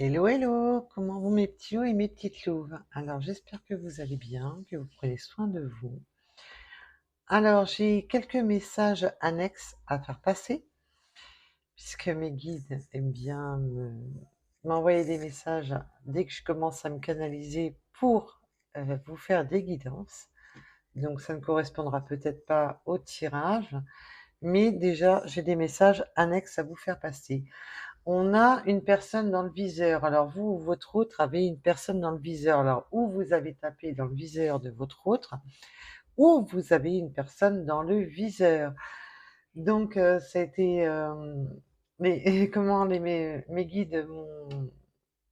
Hello, hello, comment vont mes petits loups et mes petites louves? Alors, j'espère que vous allez bien, que vous prenez soin de vous. Alors, j'ai quelques messages annexes à faire passer, puisque mes guides aiment bien m'envoyer des messages dès que je commence à me canaliser pour vous faire des guidances. Donc, ça ne correspondra peut-être pas au tirage, mais déjà, j'ai des messages annexes à vous faire passer. On a une personne dans le viseur. Alors vous ou votre autre avez une personne dans le viseur. Alors ou vous avez tapé dans le viseur de votre autre, ou vous avez une personne dans le viseur. Donc ça a été... mais comment mes guides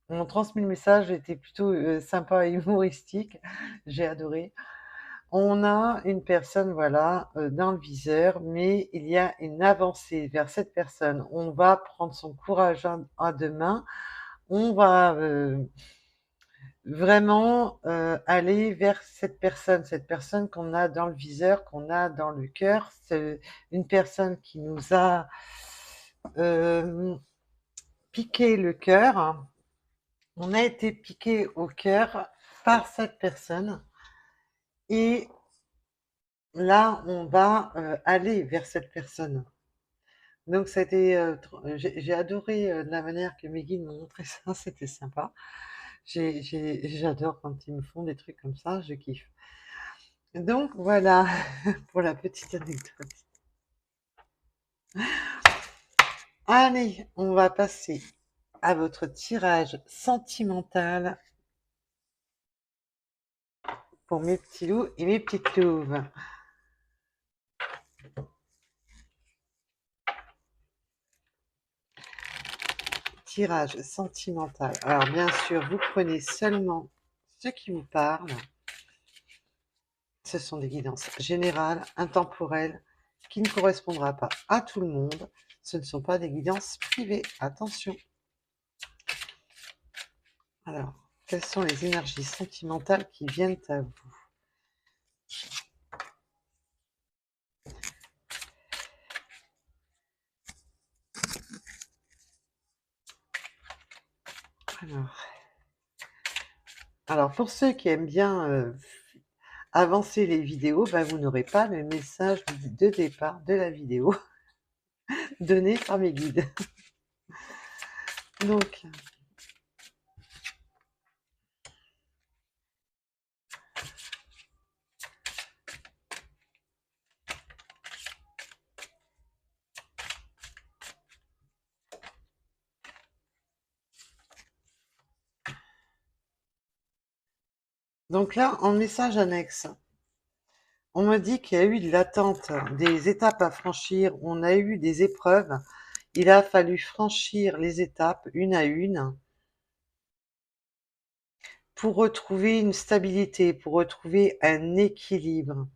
m'ont transmis le message, était plutôt sympa et humoristique. J'ai adoré. On a une personne, voilà, dans le viseur, mais il y a une avancée vers cette personne. On va prendre son courage à 2 mains. On va, vraiment, aller vers cette personne qu'on a dans le viseur, qu'on a dans le cœur. C'est une personne qui nous a, hem, piqué le cœur. On a été piqué au cœur par cette personne et là, on va, aller vers cette personne. Donc ça a été, j'ai adoré, la manière que mes guides m'ont montré ça, c'était sympa. J'adore quand ils me font des trucs comme ça, je kiffe. Donc voilà, pour la petite anecdote. Allez, on va passer à votre tirage sentimental pour mes petits loups et mes petites louves. Tirage sentimental. Alors bien sûr, vous prenez seulement ce qui vous parle. Ce sont des guidances générales, intemporelles, qui ne correspondra pas à tout le monde. Ce ne sont pas des guidances privées. Attention. Alors, quelles sont les énergies sentimentales qui viennent à vous? Alors, pour ceux qui aiment bien avancer les vidéos, bah, vous n'aurez pas le message de départ de la vidéo donné par mes guides. Donc, là, en message annexe, on me dit qu'il y a eu de l'attente, des étapes à franchir, on a eu des épreuves, il a fallu franchir les étapes une à une pour retrouver une stabilité, pour retrouver un équilibre,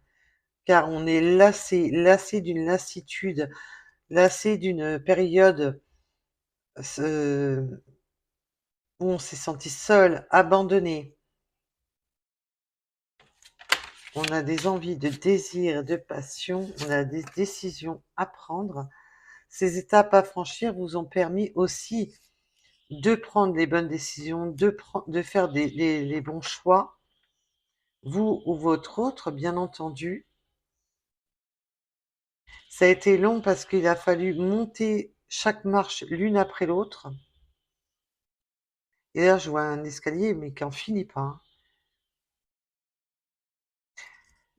car on est lassé d'une lassitude, lassé d'une période où on s'est senti seul, abandonné. On a des envies, de désirs, de passion, on a des décisions à prendre. Ces étapes à franchir vous ont permis aussi de prendre les bonnes décisions, de faire les bons choix, vous ou votre autre, bien entendu. Ça a été long parce qu'il a fallu monter chaque marche l'une après l'autre. Et là, je vois un escalier, mais qui n'en finit pas, hein.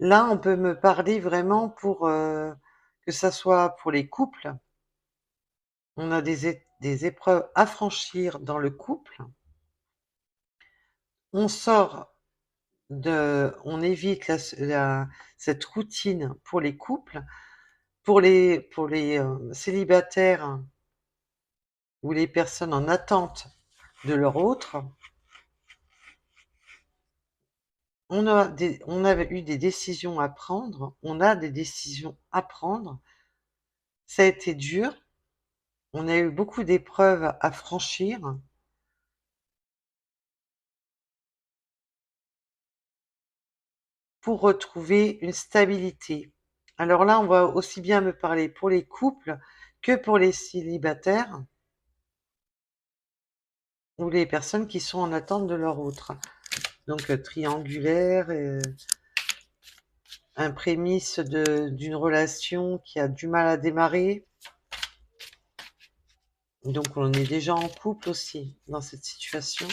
Là, on peut me parler vraiment pour que ça soit pour les couples. On a des épreuves à franchir dans le couple. On sort on évite cette routine pour les couples. Pour les célibataires ou les personnes en attente de leur autre, on avait eu des décisions à prendre, on a des décisions à prendre. Ça a été dur, on a eu beaucoup d'épreuves à franchir pour retrouver une stabilité. Alors là, on va aussi bien me parler pour les couples que pour les célibataires. ou les personnes qui sont en attente de leur autre. Donc triangulaire, un prémisse d'une relation qui a du mal à démarrer. Donc on est déjà en couple aussi dans cette situation.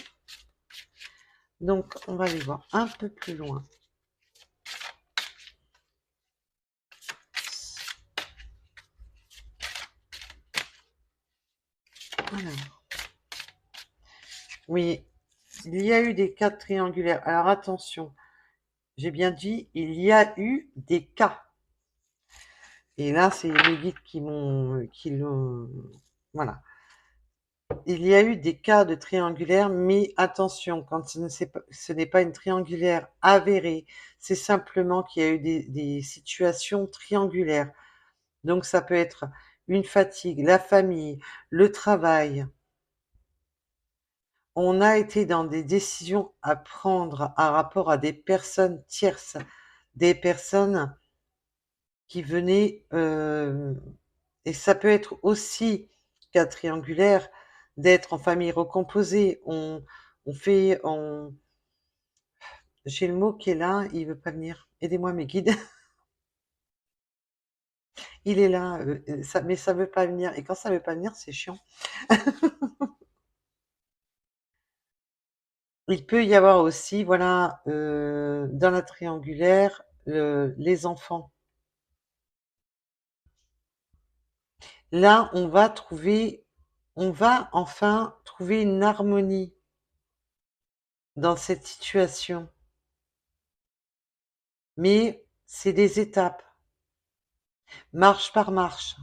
Donc on va aller voir un peu plus loin. Alors, oui, il y a eu des cas triangulaires. Alors attention, j'ai bien dit, il y a eu des cas. Et là, c'est les guides qui l'ont, voilà. Il y a eu des cas de triangulaire, mais attention, quand ce n'est pas une triangulaire avérée, c'est simplement qu'il y a eu des situations triangulaires. Donc ça peut être une fatigue, la famille, le travail. On a été dans des décisions à prendre à rapport à des personnes tierces, des personnes qui venaient, et ça peut être aussi cas triangulaire d'être en famille recomposée. On fait, j'ai le mot qui est là, il veut pas venir. Aidez-moi mes guides. Il est là, mais ça veut pas venir. Et quand ça veut pas venir, c'est chiant. Il peut y avoir aussi, voilà, dans la triangulaire, les enfants. Là, on va enfin trouver une harmonie dans cette situation. Mais c'est des étapes, marche par marche.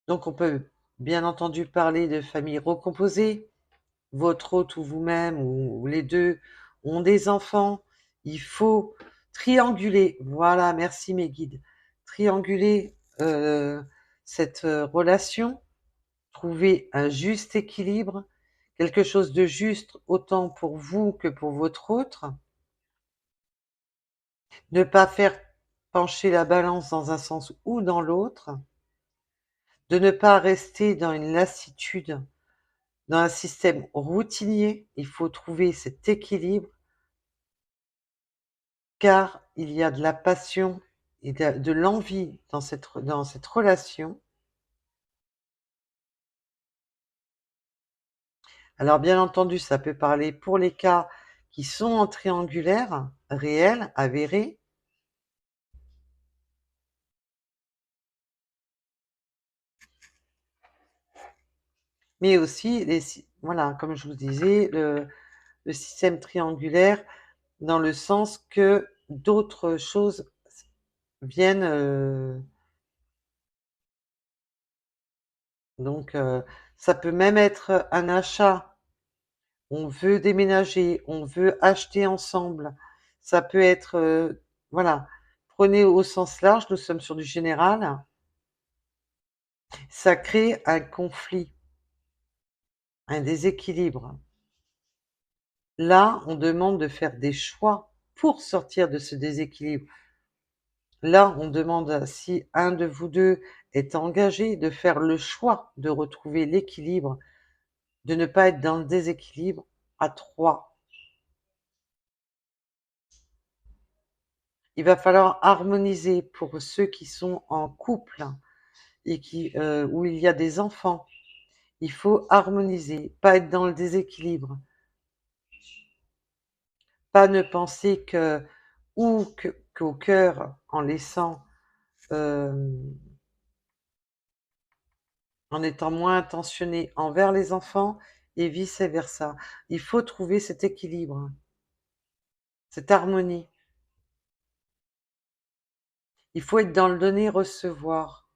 Donc on peut bien entendu parler de famille recomposée. Votre hôte ou vous-même ou les deux ont des enfants. Il faut trianguler. Voilà, merci mes guides. Trianguler cette relation, trouver un juste équilibre, quelque chose de juste autant pour vous que pour votre autre. Ne pas faire pencher la balance dans un sens ou dans l'autre. De ne pas rester dans une lassitude, dans un système routinier. Il faut trouver cet équilibre car il y a de la passion et de l'envie dans cette relation. Alors bien entendu, ça peut parler pour les cas qui sont en triangulaire, réel, avéré, mais aussi, voilà, comme je vous disais, le système triangulaire dans le sens que d'autres choses viennent. Donc, ça peut même être un achat. On veut déménager, on veut acheter ensemble. Ça peut être, voilà. Prenez au sens large, nous sommes sur du général. Ça crée un conflit, un déséquilibre. Là, on demande de faire des choix pour sortir de ce déséquilibre. Là, on demande si un de vous deux est engagé de faire le choix de retrouver l'équilibre, de ne pas être dans le déséquilibre à trois. Il va falloir harmoniser pour ceux qui sont en couple et où il y a des enfants. Il faut harmoniser, pas être dans le déséquilibre, pas ne penser qu'au cœur, en laissant, euh, en étant moins intentionné envers les enfants et vice-versa. Il faut trouver cet équilibre, cette harmonie. Il faut être dans le donner-recevoir.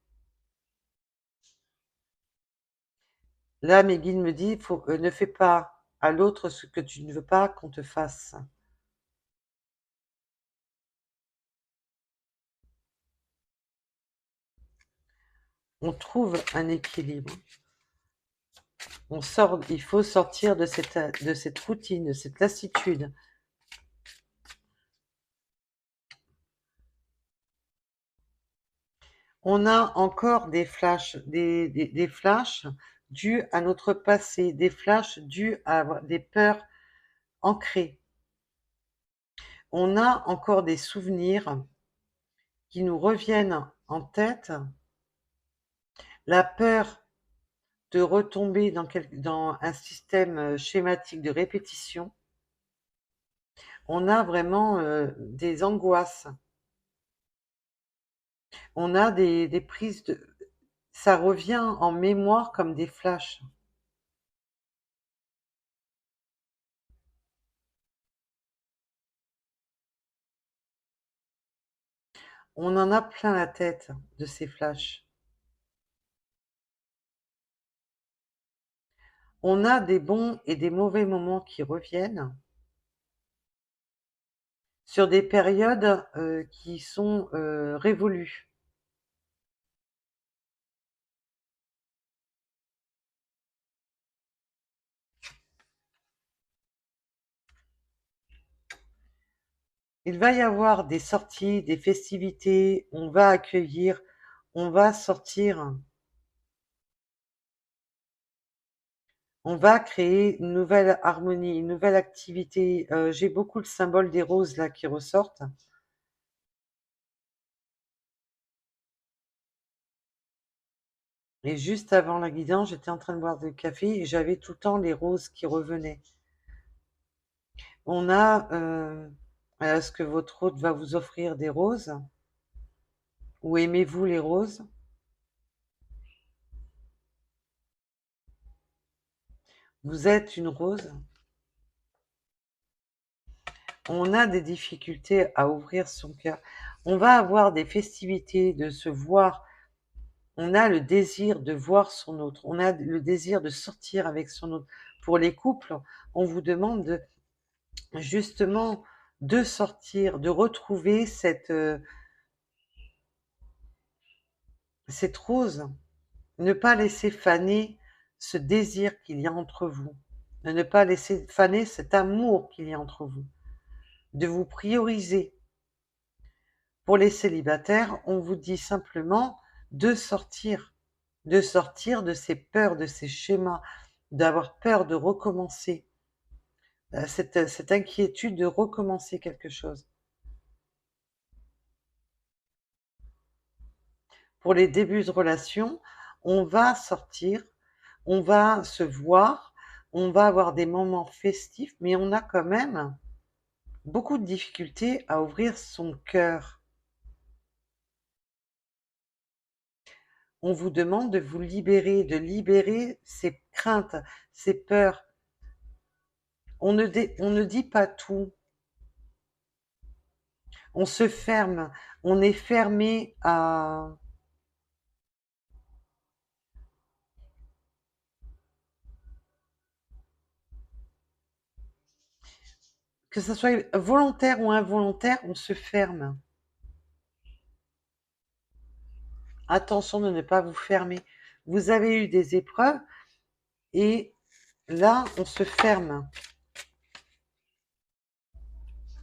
Là, mes guides me disent, ne fais pas à l'autre ce que tu ne veux pas qu'on te fasse. On trouve un équilibre. Il faut sortir de cette routine, de cette lassitude. On a encore des flashs, des flashs dus à notre passé, des flashs dus à des peurs ancrées. On a encore des souvenirs qui nous reviennent en tête, la peur de retomber dans un système schématique de répétition. On a vraiment des angoisses. On a des prises de... Ça revient en mémoire comme des flashs. On en a plein la tête de ces flashs. On a des bons et des mauvais moments qui reviennent sur des périodes qui sont révolues. Il va y avoir des sorties, des festivités, on va accueillir, on va sortir, on va créer une nouvelle harmonie, une nouvelle activité. J'ai beaucoup le symbole des roses là qui ressortent. Et juste avant la guidance, j'étais en train de boire du café et j'avais tout le temps les roses qui revenaient. On a, est-ce que votre hôte va vous offrir des roses? Ou aimez-vous les roses? Vous êtes une rose? On a des difficultés à ouvrir son cœur. On va avoir des festivités, de se voir. On a le désir de voir son autre. On a le désir de sortir avec son autre. Pour les couples, on vous demande justement de sortir, de retrouver cette rose. Ne pas laisser faner ce désir qu'il y a entre vous. De ne pas laisser faner cet amour qu'il y a entre vous. De vous prioriser. Pour les célibataires, on vous dit simplement de sortir de ces peurs, de ces schémas, d'avoir peur de recommencer, cette inquiétude de recommencer quelque chose. Pour les débuts de relation, on va sortir, on va se voir, on va avoir des moments festifs, mais on a quand même beaucoup de difficultés à ouvrir son cœur. On vous demande de vous libérer, de libérer ces craintes, ces peurs. On ne dit pas tout. On se ferme. On est fermé à... Que ce soit volontaire ou involontaire, on se ferme. Attention de ne pas vous fermer. Vous avez eu des épreuves et là, on se ferme.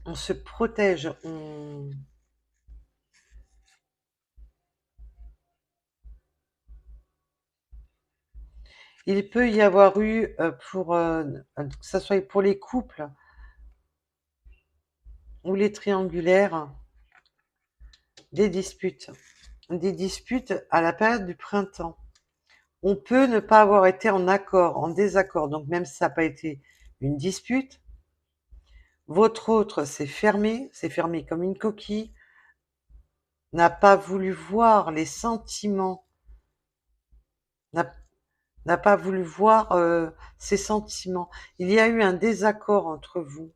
On se protège. Il peut y avoir eu, que ce soit pour les couples ou les triangulaires, des disputes. Des disputes à la période du printemps. On peut ne pas avoir été en accord, en désaccord. Donc même si ça n'a pas été une dispute, votre autre s'est fermé comme une coquille, n'a pas voulu voir les sentiments, n'a n'a pas voulu voir ses sentiments. Il y a eu un désaccord entre vous.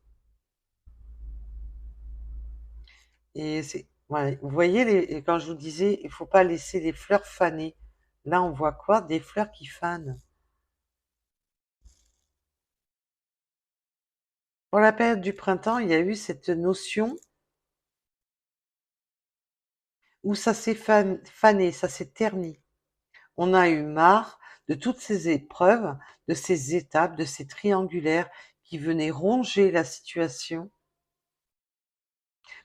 Et c'est, ouais, vous voyez, quand je vous disais, il faut pas laisser les fleurs faner. Là, on voit quoi? Des fleurs qui fanent. Pour la période du printemps, il y a eu cette notion où ça s'est fané, ça s'est terni. On a eu marre de toutes ces épreuves, de ces étapes, de ces triangulaires qui venaient ronger la situation.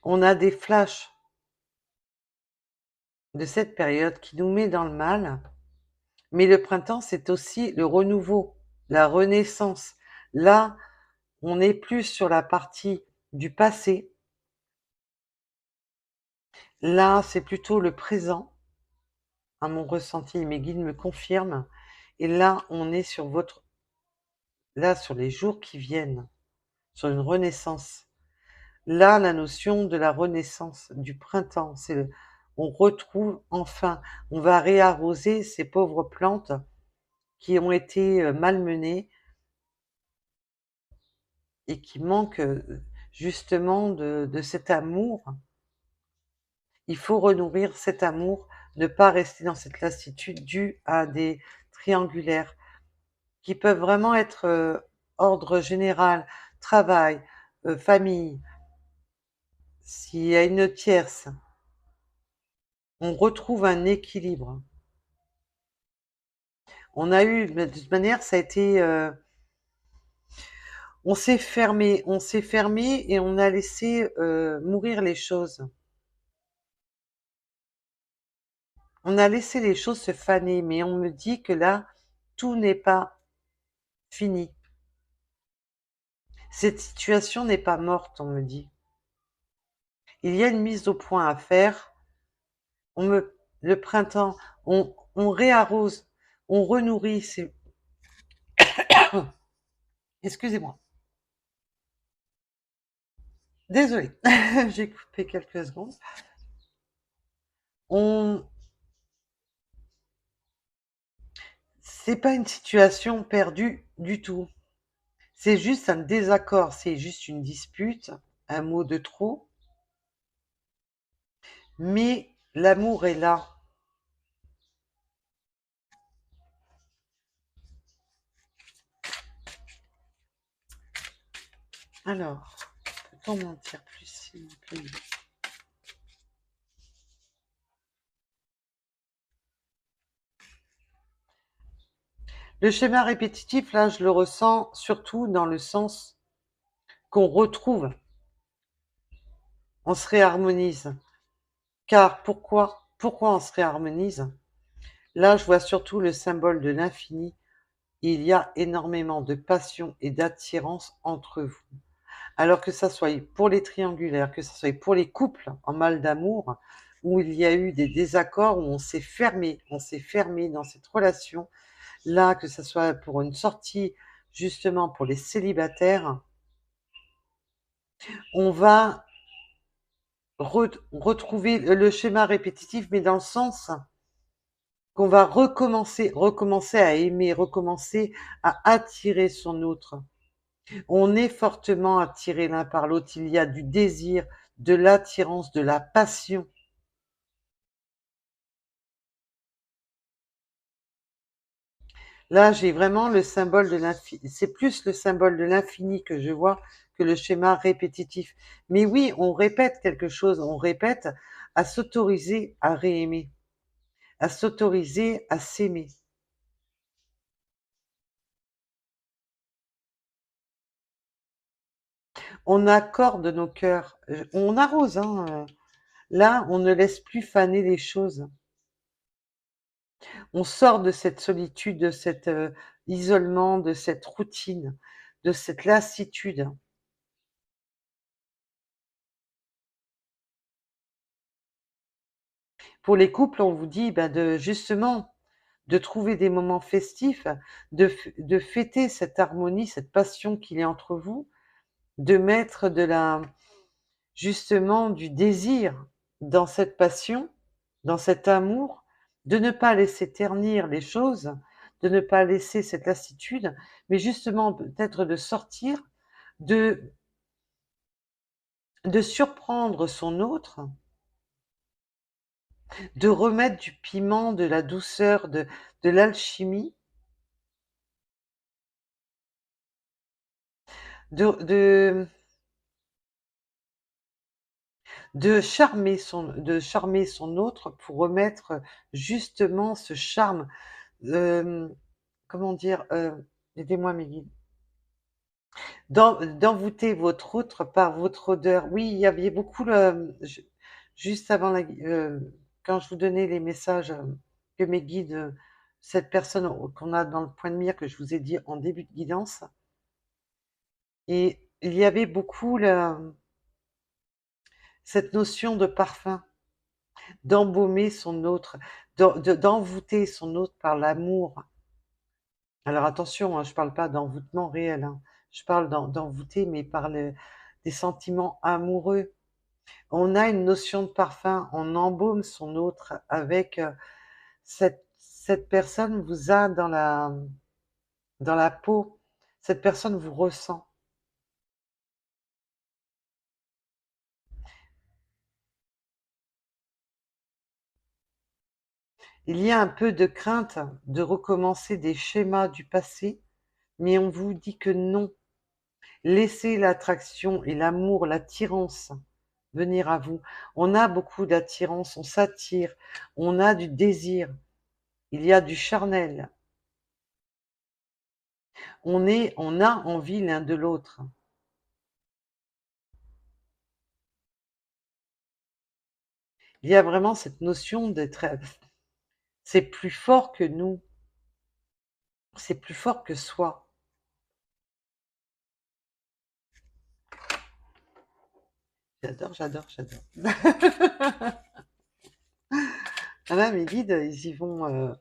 On a des flashs. de cette période qui nous met dans le mal. Mais le printemps, c'est aussi le renouveau, la renaissance. Là, on est plus sur la partie du passé. Là, c'est plutôt le présent, à mon ressenti, mes guides me confirment. Et là, on est sur sur les jours qui viennent, sur une renaissance. Là, la notion de la renaissance, du printemps, on retrouve enfin, on va réarroser ces pauvres plantes qui ont été malmenées et qui manquent justement de cet amour. Il faut renourrir cet amour, ne pas rester dans cette lassitude due à des triangulaires qui peuvent vraiment être ordre général, travail, famille. S'il y a une tierce, on retrouve un équilibre. De toute manière, ça a été, on s'est fermé et on a laissé mourir les choses. On a laissé les choses se faner, mais on me dit que là, tout n'est pas fini. Cette situation n'est pas morte, on me dit. Il y a une mise au point à faire. Le printemps, on réarrose, on renourrit. Excusez-moi. Désolée, j'ai coupé quelques secondes. On, c'est pas une situation perdue du tout. C'est juste un désaccord, c'est juste une dispute, un mot de trop. Mais l'amour est là. Alors, peut-on m'en dire plus, s'il vous plaît? Le schéma répétitif, là, je le ressens surtout dans le sens qu'on retrouve, on se réharmonise. Car pourquoi on se réharmonise? Là, je vois surtout le symbole de l'infini. Il y a énormément de passion et d'attirance entre vous. Alors que ça soit pour les triangulaires, que ça soit pour les couples en mal d'amour, où il y a eu des désaccords, où on s'est fermé dans cette relation, là, que ça soit pour une sortie, justement pour les célibataires, on va retrouver le schéma répétitif, mais dans le sens qu'on va recommencer à aimer, recommencer à attirer son autre. On est fortement attirés l'un par l'autre, il y a du désir, de l'attirance, de la passion. Là, j'ai vraiment le symbole de l'infini. C'est plus le symbole de l'infini que je vois que le schéma répétitif. Mais oui, on répète quelque chose, on répète à s'autoriser à réaimer, à s'autoriser à s'aimer. On accorde nos cœurs, on arrose, hein. Là, on ne laisse plus faner les choses. On sort de cette solitude, de cet isolement, de cette routine, de cette lassitude. Pour les couples, on vous dit de justement de trouver des moments festifs, de fêter cette harmonie, cette passion qu'il y a entre vous, de mettre justement du désir dans cette passion, dans cet amour, de ne pas laisser ternir les choses, de ne pas laisser cette lassitude, mais justement peut-être de sortir, de surprendre son autre, de remettre du piment, de la douceur, de l'alchimie, de de de charmer son autre pour remettre justement ce charme, comment dire? Aidez-moi mes guides. D'envoûter votre autre par votre odeur. Oui, il y avait beaucoup juste avant la quand je vous donnais les messages que mes guides, cette personne qu'on a dans le point de mire que je vous ai dit en début de guidance, et il y avait beaucoup cette notion de parfum, d'embaumer son autre, d'envoûter son autre par l'amour. Alors attention, hein, je parle pas d'envoûtement réel, hein. Je parle d'envoûter, mais par des sentiments amoureux. On a une notion de parfum, on embaume son autre avec cette personne vous a dans la peau, cette personne vous ressent. Il y a un peu de crainte de recommencer des schémas du passé, mais on vous dit que non. Laissez l'attraction et l'amour, l'attirance venir à vous. On a beaucoup d'attirance, on s'attire, on a du désir, il y a du charnel. On a envie l'un de l'autre. Il y a vraiment cette notion d'être, c'est plus fort que nous, c'est plus fort que soi. J'adore, j'adore, j'adore. Ah là, mes guides, ils y vont.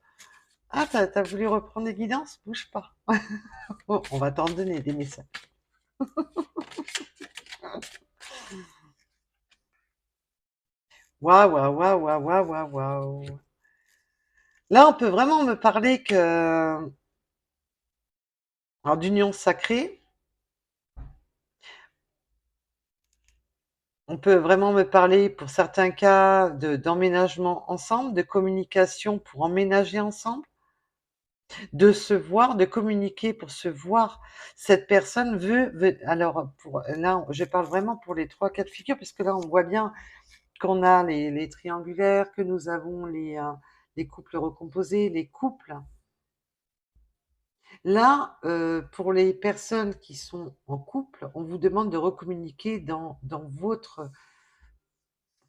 Ah, t'as voulu reprendre les guidances? Bouge pas. Bon, on va t'en donner des messages. Waouh, waouh, waouh, waouh, waouh, waouh, waouh. Là, on peut vraiment me parler alors, d'union sacrée. On peut vraiment me parler, pour certains cas, d'emménagement ensemble, de communication pour emménager ensemble, de se voir, de communiquer pour se voir. Cette personne alors, là, je parle vraiment pour les trois cas de figure, parce que là, on voit bien qu'on a les triangulaires, que nous avons les couples recomposés, les couples. Là, pour les personnes qui sont en couple, on vous demande de recommuniquer dans votre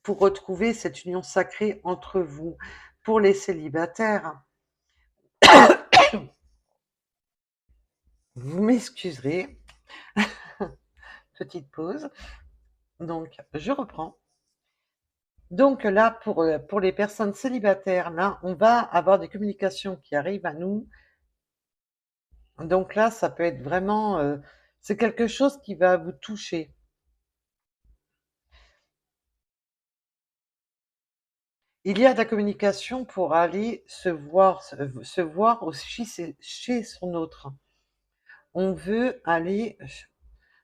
pour retrouver cette union sacrée entre vous. Pour les célibataires, vous m'excuserez, petite pause. Donc, je reprends. Donc là, pour les personnes célibataires, là, on va avoir des communications qui arrivent à nous. Donc là, ça peut être vraiment, c'est quelque chose qui va vous toucher. Il y a de la communication pour aller se voir aussi chez son autre. On veut aller,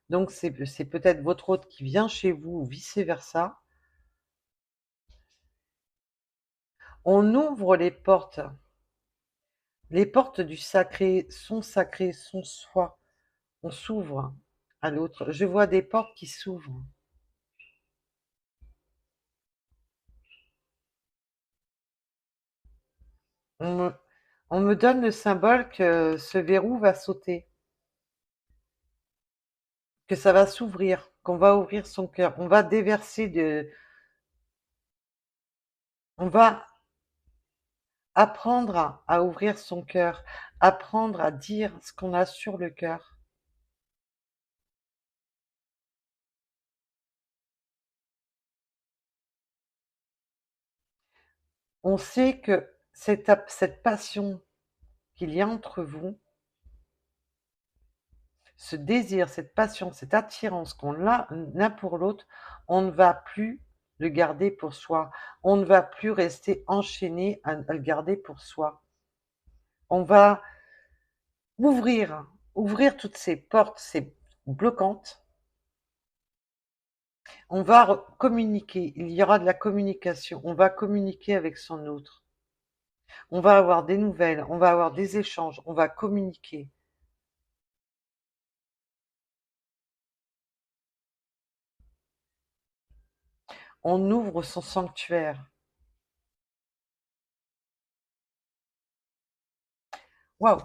donc c'est peut-être votre hôte qui vient chez vous ou vice-versa. On ouvre les portes. Les portes du sacré, son soi. On s'ouvre à l'autre. Je vois des portes qui s'ouvrent. On me, on me donne le symbole que ce verrou va sauter, que ça va s'ouvrir, qu'on va ouvrir son cœur. On va on va apprendre à ouvrir son cœur, apprendre à dire ce qu'on a sur le cœur. On sait que cette passion qu'il y a entre vous, ce désir, cette passion, cette attirance qu'on a l'un pour l'autre, on ne va plus le garder pour soi. On ne va plus rester enchaîné à le garder pour soi. On va ouvrir toutes ces portes, ces bloquantes. On va communiquer. Il y aura de la communication. On va communiquer avec son autre. On va avoir des nouvelles. On va avoir des échanges. On va communiquer. On ouvre son sanctuaire. Waouh!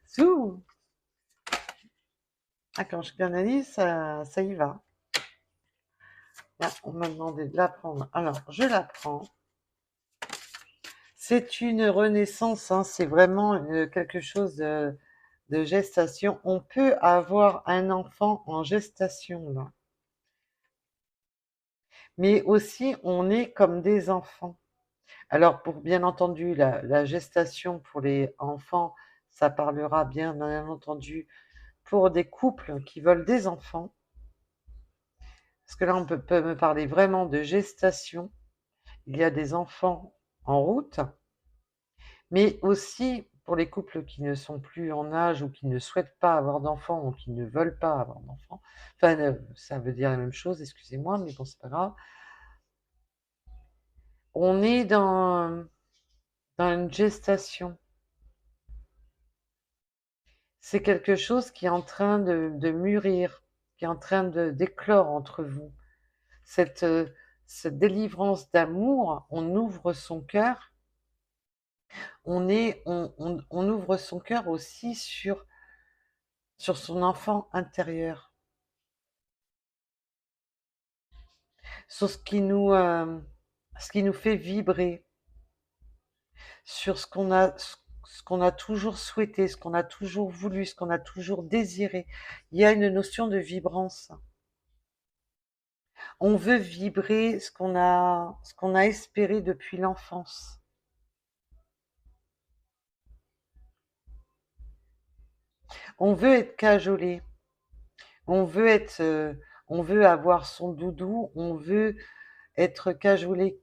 Zou! Ah, quand je canalise, ça y va. Là, on m'a demandé de la prendre. Alors, je la prends. C'est une renaissance, hein, c'est vraiment quelque chose de gestation. On peut avoir un enfant en gestation, là. Mais aussi, on est comme des enfants. Alors, pour bien entendu, la gestation pour les enfants, ça parlera bien entendu pour des couples qui veulent des enfants. Parce que là, on peut me parler vraiment de gestation. Il y a des enfants en route, mais aussi pour les couples qui ne sont plus en âge ou qui ne souhaitent pas avoir d'enfants ou qui ne veulent pas avoir d'enfants. Enfin, ça veut dire la même chose, excusez-moi, mais bon, c'est pas grave. On est dans une gestation. C'est quelque chose qui est en train de mûrir, qui est en train d'éclore entre vous. Cette, cette délivrance d'amour, on ouvre son cœur, on ouvre son cœur aussi sur son enfant intérieur, sur ce qui nous fait vibrer, sur ce qu'on a toujours souhaité, ce qu'on a toujours voulu, ce qu'on a toujours désiré. Il y a une notion de vibrance. On veut vibrer ce qu'on a espéré depuis l'enfance. On veut être cajolé. On veut on veut avoir son doudou. On veut être cajolé.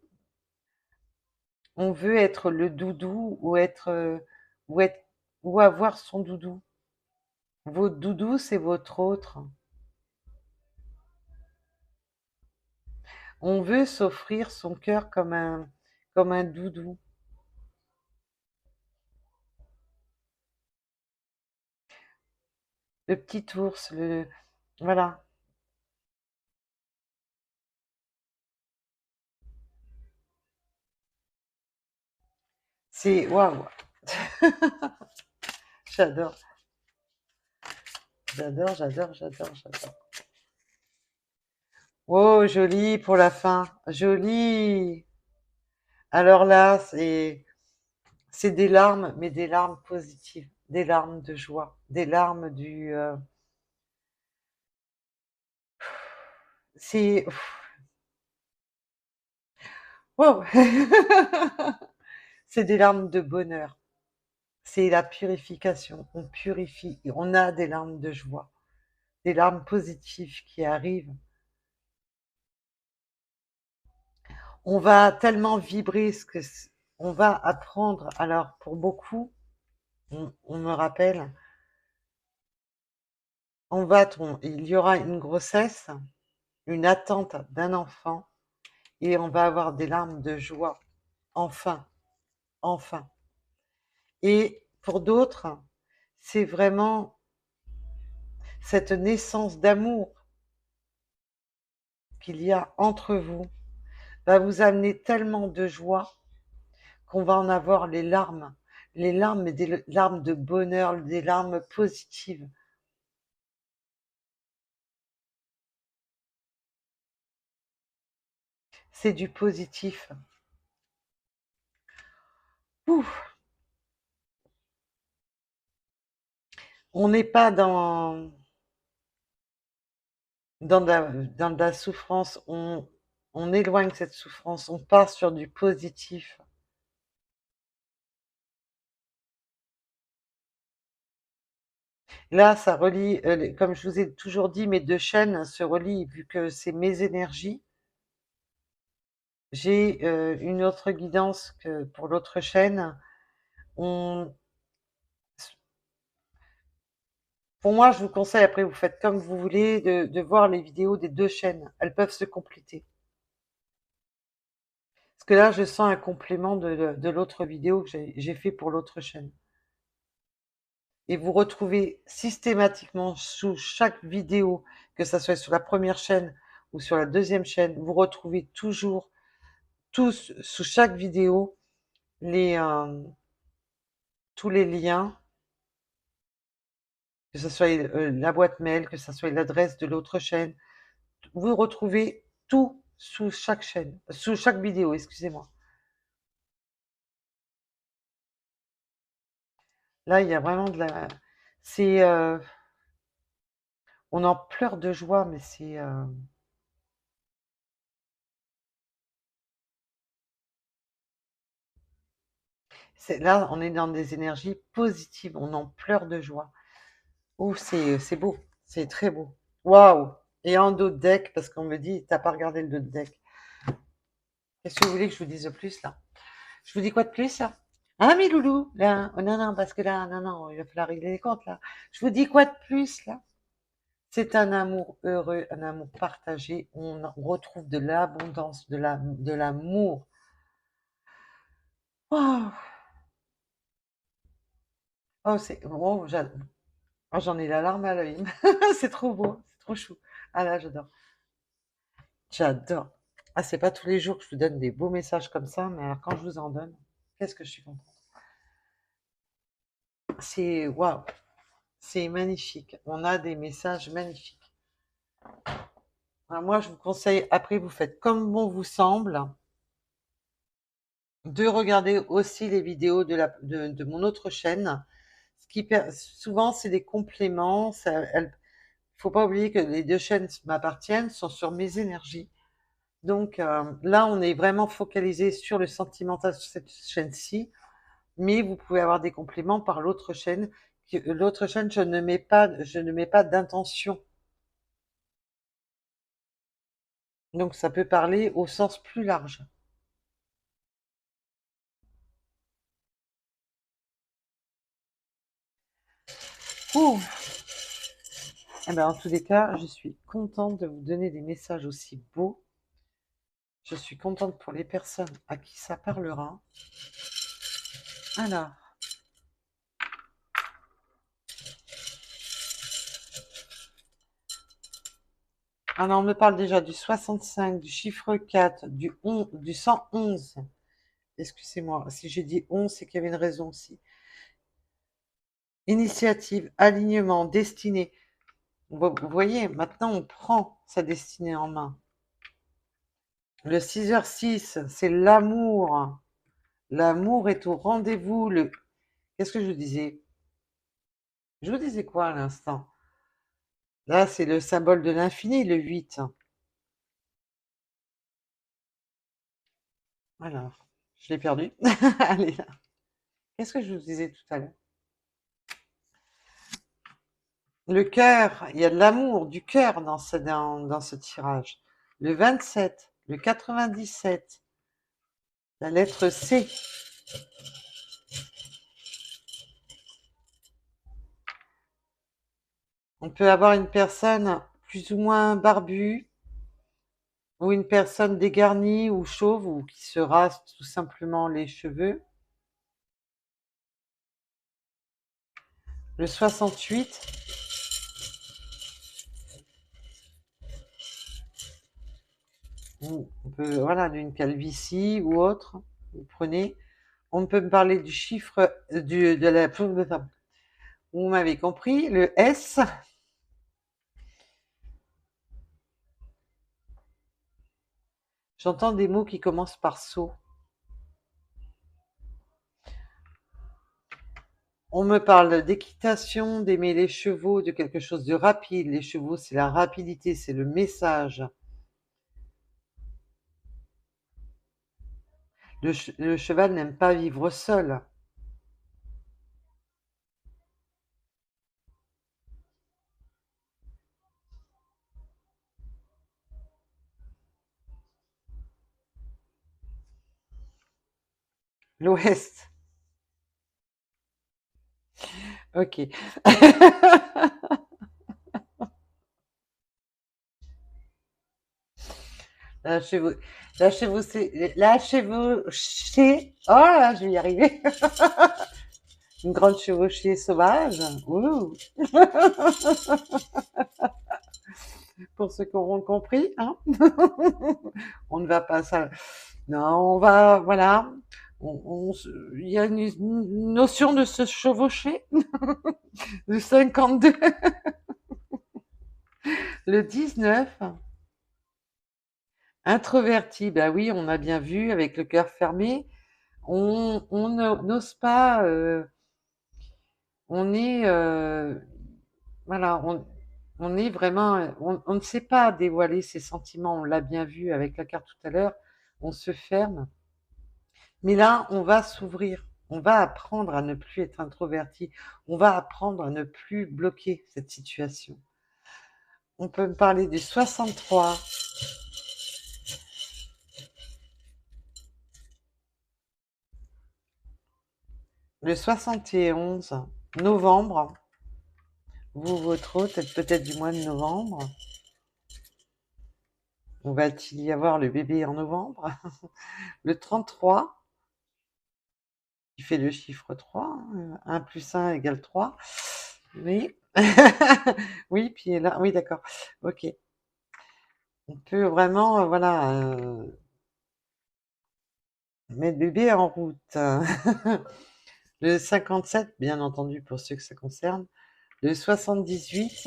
On veut être le doudou ou être, ou avoir son doudou. Votre doudou, c'est votre autre. On veut s'offrir son cœur comme un doudou. Le petit ours, voilà. C'est, waouh. J'adore, j'adore. Oh, joli pour la fin. Joli. Alors là, c'est des larmes, mais des larmes positives, des larmes de joie, des larmes c'est wow. C'est des larmes de bonheur. C'est la purification. On purifie. Et on a des larmes de joie, des larmes positives qui arrivent. On va tellement vibrer on va apprendre. Alors, pour beaucoup, on me rappelle, il y aura une grossesse, une attente d'un enfant, et on va avoir des larmes de joie. Enfin, enfin. Et pour d'autres, c'est vraiment cette naissance d'amour qu'il y a entre vous va vous amener tellement de joie qu'on va en avoir les larmes, mais des larmes de bonheur, des larmes positives. C'est du positif. Ouf. On n'est pas dans de la souffrance, on éloigne cette souffrance, on part sur du positif. Là, ça relie, comme je vous ai toujours dit, mes deux chaînes se relient vu que c'est mes énergies. J'ai une autre guidance que pour l'autre chaîne. On, pour moi, je vous conseille, après vous faites comme vous voulez, de voir les vidéos des deux chaînes. Elles peuvent se compléter. Parce que là, je sens un complément de l'autre vidéo que j'ai fait pour l'autre chaîne. Et vous retrouvez systématiquement sous chaque vidéo, que ça soit sur la première chaîne ou sur la deuxième chaîne, vous retrouvez toujours, tous, sous chaque vidéo, les, tous les liens, que ce soit la boîte mail, que ce soit l'adresse de l'autre chaîne. Vous retrouvez tout sous chaque chaîne, sous chaque vidéo, excusez-moi. Là, il y a vraiment de la... C'est... on en pleure de joie, mais c'est... Là, on est dans des énergies positives, on en pleure de joie. Oh, c'est beau, c'est très beau. Waouh! Et en dos de deck, parce qu'on me dit, t'as pas regardé le dos de deck. Qu'est-ce que vous voulez que je vous dise de plus, là? Je vous dis quoi de plus, là? Ah, mes loulous, là, oh, non, non, parce que là, non, non, il va falloir régler les comptes, là. Je vous dis quoi de plus, là? C'est un amour heureux, un amour partagé. On retrouve de l'abondance, de l'amour. Oh, oh, oh, oh, j'en ai la larme à l'œil. C'est trop beau, c'est trop chou. Ah là, j'adore. J'adore. Ah, c'est pas tous les jours que je vous donne des beaux messages comme ça, mais alors quand je vous en donne, qu'est-ce que je suis contente. C'est waouh, c'est magnifique. On a des messages magnifiques. Alors moi, je vous conseille, après, vous faites comme bon vous semble, de regarder aussi les vidéos de mon autre chaîne. Souvent, c'est des compléments. Faut pas oublier que les deux chaînes m'appartiennent, sont sur mes énergies. Donc là, on est vraiment focalisé sur le sentimental sur cette chaîne-ci, mais vous pouvez avoir des compléments par l'autre chaîne. L'autre chaîne, je ne mets pas d'intention. Donc ça peut parler au sens plus large. Ouh. Eh ben, en tous les cas, je suis contente de vous donner des messages aussi beaux. Je suis contente pour les personnes à qui ça parlera. Alors, on me parle déjà du 65, du chiffre 4, du 111. Excusez-moi, si j'ai dit 11, c'est qu'il y avait une raison aussi. Initiative, alignement, destinée. Vous voyez, maintenant on prend sa destinée en main. Le 6h06, c'est l'amour. L'amour est au rendez-vous. Qu'est-ce que je vous disais? Je vous disais quoi à l'instant? Là, c'est le symbole de l'infini, le 8. Alors, je l'ai perdu. Allez, là. Qu'est-ce que je vous disais tout à l'heure? Le cœur, il y a de l'amour, du cœur dans ce tirage. Le 27, le 97, la lettre C. On peut avoir une personne plus ou moins barbue, ou une personne dégarnie ou chauve, ou qui se rase tout simplement les cheveux. Le 68, on peut, voilà, d'une calvitie ou autre, vous prenez. On peut me parler du chiffre, de la... Vous m'avez compris, le S. J'entends des mots qui commencent par saut. On me parle d'équitation, d'aimer les chevaux, de quelque chose de rapide. Les chevaux, c'est la rapidité, c'est le message. Le cheval n'aime pas vivre seul. L'Ouest. Ok. Lâchez-vous, lâchez-vous, oh là, je vais y arriver. Une grande chevauchée sauvage. Ouh. Pour ceux qui auront compris, hein. On ne va pas ça. Non, on va, voilà. Il y a une notion de se chevaucher. Le 52. Le 19. Introverti, bah oui, on a bien vu avec le cœur fermé. N'ose pas, on est, voilà, on est vraiment, on ne sait pas dévoiler ses sentiments, on l'a bien vu avec la carte tout à l'heure, on se ferme. Mais là, on va s'ouvrir, on va apprendre à ne plus être introverti, on va apprendre à ne plus bloquer cette situation. On peut me parler du 63, le 71, novembre, vous, votre hôte, peut-être du mois de novembre. On va-t-il y avoir le bébé en novembre? Le 33, qui fait le chiffre 3, 1 plus 1 égale 3. Oui. Oui, puis là, oui, d'accord. Ok. On peut vraiment, voilà, mettre bébé en route. Le 57, bien entendu, pour ceux que ça concerne. Le 78,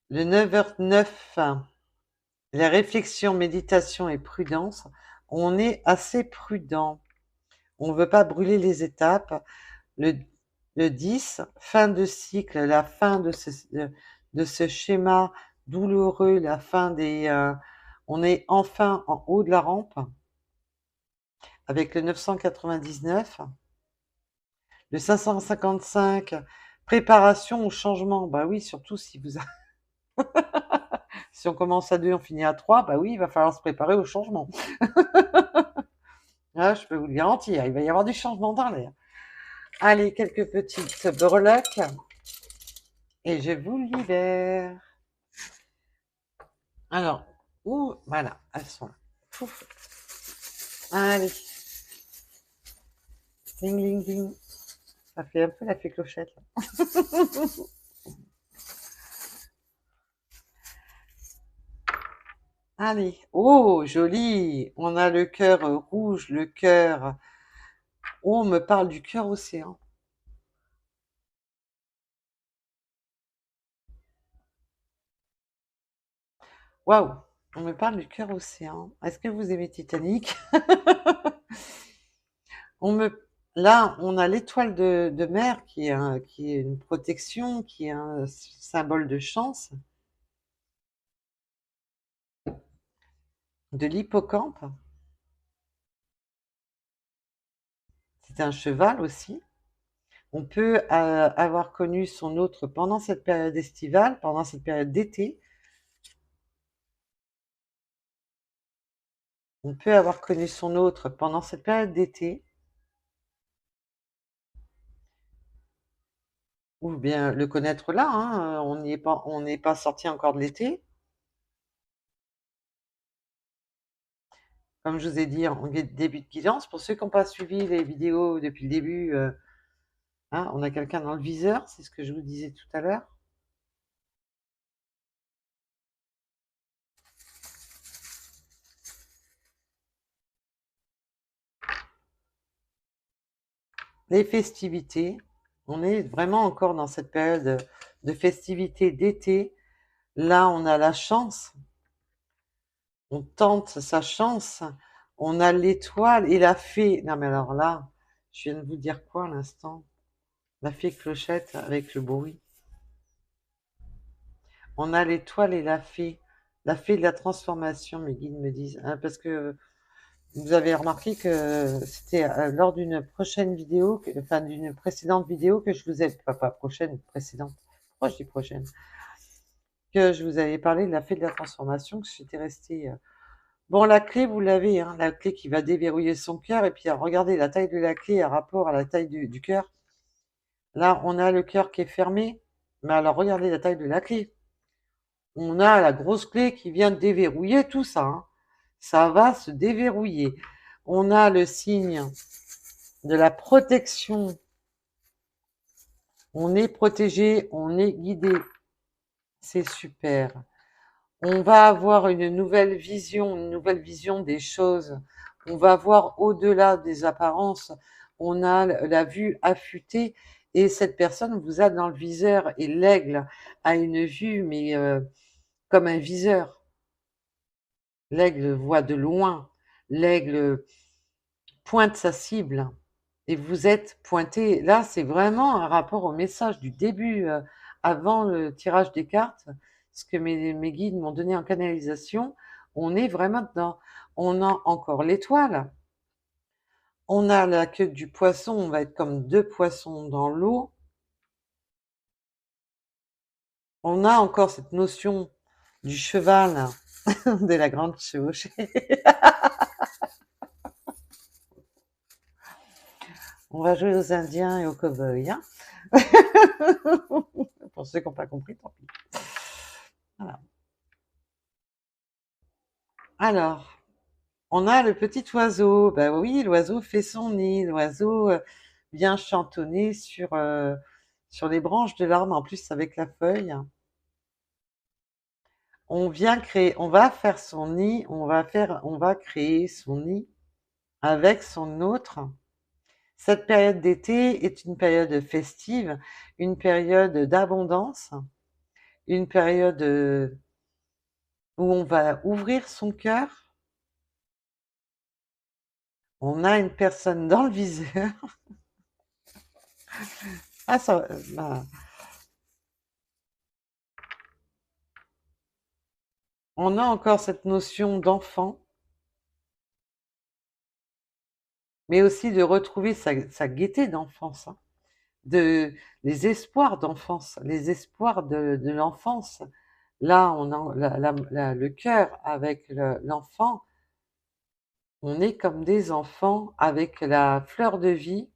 le 9h09, la réflexion, méditation et prudence. On est assez prudent. On ne veut pas brûler les étapes. Le, le 10, fin de cycle, la fin de ce schéma douloureux, la fin des... on est enfin en haut de la rampe avec le 999. Le 555, préparation au changement. Bah oui, surtout si vous... si on commence à 2, on finit à 3, bah oui, il va falloir se préparer au changement. Ah, je peux vous le garantir, il va y avoir du changement dans l'air. Allez, quelques petites breloques et je vous libère. Alors, voilà, elles sont là. Pouf. Allez, ding, ding, ding. Ça fait un peu la fée clochette. Là. Allez, oh, joli. On a le cœur rouge, le cœur. Oh, on me parle du cœur océan. Waouh, on me parle du cœur océan. Est-ce que vous aimez Titanic? On me... Là, on a l'étoile de mer qui est une protection, qui est un symbole de chance, de l'hippocampe. C'est un cheval aussi. On peut avoir connu son autre pendant cette période estivale, pendant cette période d'été. On peut avoir connu son autre pendant cette période d'été, ou bien le connaître là, hein, on n'est pas sorti encore de l'été. Comme je vous ai dit en début de guidance, pour ceux qui n'ont pas suivi les vidéos depuis le début, hein, on a quelqu'un dans le viseur, c'est ce que je vous disais tout à l'heure. Les festivités, on est vraiment encore dans cette période de festivités d'été. Là, on a la chance, on tente sa chance, on a l'étoile et la fée. Non mais alors là, je viens de vous dire quoi à l'instant? La fée clochette avec le bruit. On a l'étoile et la fée de la transformation, mes guides me disent. Hein, parce que vous avez remarqué que c'était lors d'une prochaine vidéo, enfin d'une précédente vidéo que je vous ai, pas prochaine, précédente, pourquoi je dis prochaine, que je vous avais parlé de la fée de la transformation, que j'étais restée... Bon, la clé, vous l'avez, hein, la clé qui va déverrouiller son cœur, et puis regardez la taille de la clé à rapport à la taille du cœur. Là, on a le cœur qui est fermé, mais alors regardez la taille de la clé. On a la grosse clé qui vient déverrouiller tout ça. Hein. Ça va se déverrouiller. On a le signe de la protection. On est protégé, on est guidé. C'est super. On va avoir une nouvelle vision des choses. On va voir au-delà des apparences. On a la vue affûtée et cette personne vous a dans le viseur et l'aigle a une vue, mais comme un viseur. L'aigle voit de loin, l'aigle pointe sa cible et vous êtes pointé. Là, c'est vraiment un rapport au message du début, avant le tirage des cartes, ce que mes guides m'ont donné en canalisation. On est vraiment dedans. On a encore l'étoile, on a la queue du poisson, on va être comme deux poissons dans l'eau. On a encore cette notion du cheval, de la grande chevauchée. On va jouer aux Indiens et aux cow-boys, hein. Pour ceux qui n'ont pas compris, tant pis. Voilà. Alors, on a le petit oiseau. Ben oui, l'oiseau fait son nid. L'oiseau vient chantonner sur les branches de l'arbre, en plus avec la feuille. On vient créer, on va faire son nid, on va créer son nid avec son autre. Cette période d'été est une période festive, une période d'abondance, une période où on va ouvrir son cœur. On a une personne dans le viseur. Ah, ça, bah, on a encore cette notion d'enfant, mais aussi de retrouver sa gaieté d'enfance, hein, de, les espoirs d'enfance, les espoirs de l'enfance. Là, on a le cœur avec l'enfant. On est comme des enfants avec la fleur de vie.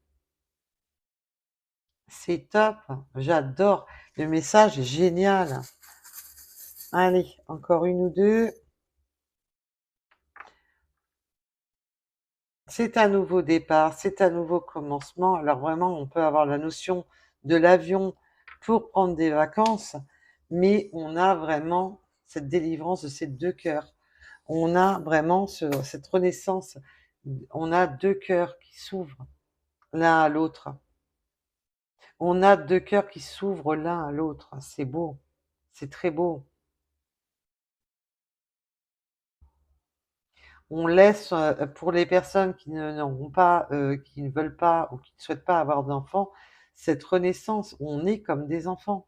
C'est top, j'adore. Le message est génial. Allez, encore une ou deux. C'est un nouveau départ, c'est un nouveau commencement. Alors vraiment, on peut avoir la notion de l'avion pour prendre des vacances, mais on a vraiment cette délivrance de ces deux cœurs. On a vraiment cette renaissance. On a deux cœurs qui s'ouvrent l'un à l'autre. On a deux cœurs qui s'ouvrent l'un à l'autre. C'est beau, c'est très beau. On laisse, pour les personnes qui n'auront pas, qui ne veulent pas ou qui ne souhaitent pas avoir d'enfants, cette renaissance, on est comme des enfants.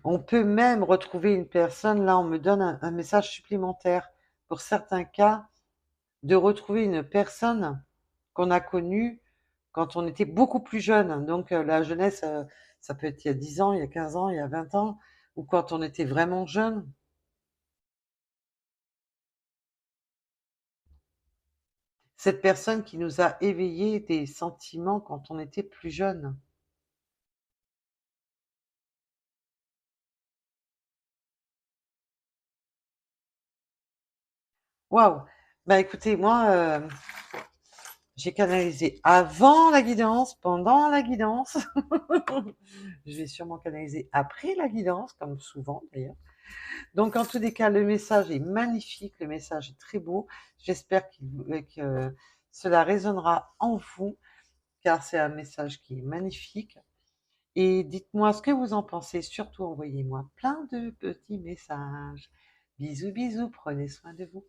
On peut même retrouver une personne, là on me donne un message supplémentaire, pour certains cas, de retrouver une personne qu'on a connue quand on était beaucoup plus jeune. Donc la jeunesse, ça peut être il y a 10 ans, il y a 15 ans, il y a 20 ans, ou quand on était vraiment jeune. Cette personne qui nous a éveillé des sentiments quand on était plus jeune. Waouh! Bah écoutez, moi, j'ai canalisé avant la guidance, pendant la guidance. Je vais sûrement canaliser après la guidance, comme souvent d'ailleurs. Donc en tous les cas, le message est magnifique, le message est très beau. J'espère que cela résonnera en vous, car c'est un message qui est magnifique. Et dites-moi ce que vous en pensez. Surtout, envoyez-moi plein de petits messages. Bisous, bisous, prenez soin de vous.